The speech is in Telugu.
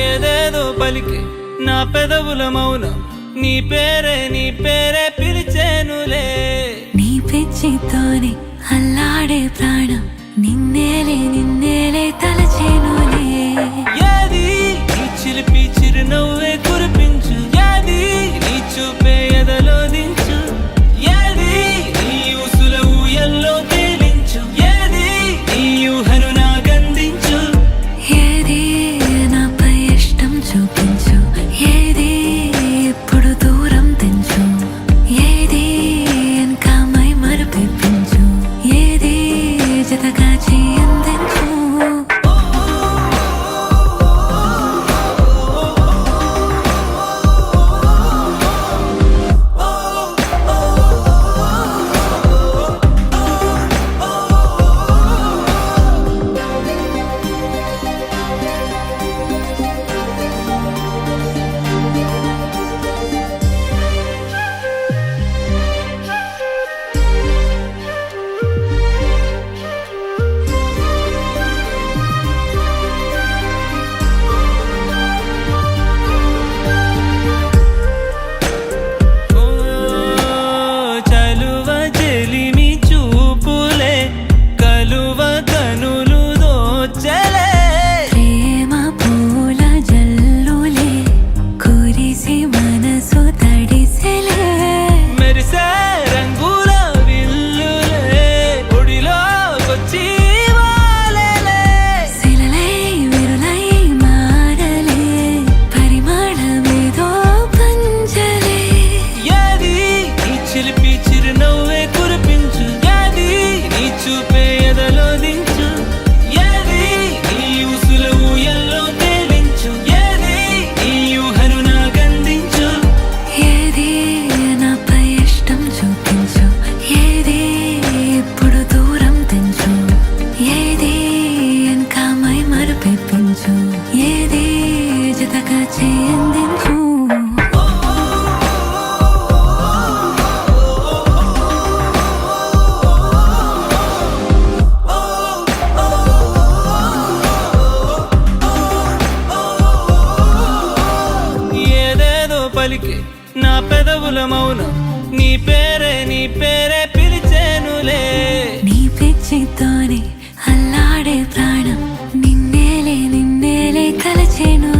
ఏదేదో పలికే నా పెదవుల మౌనం నీ పేరే పిలిచేనులే. నీ పిచ్చితోనే అల్లాడే ప్రాణం నిన్నేలే తలచేనులే. ఏది నీ చిలిపి చిరునవ్వే కురిపించు, ఏది నీ చూపే ఎదలో దించు, ఏది నీ ఊసుల ఊయల్లో తేలించు, ఏది నీ ఊహను నాగందించు. ఏది నాపై ఇష్టం చూపించు, ఏది ఇప్పుడు దూరం తెంచు, ఏది ఇంకా మై మరపించు, ఏది జతగా చేయందించు. ఏది జతగా చేయందించు. ఏదేదో పలికే నా పెదవుల మౌనం నీ పేరే పిలిచేనులే. నీ పిచ్చితోనే అల్లాడే ప్రాణం నిన్నేలే తలచేను.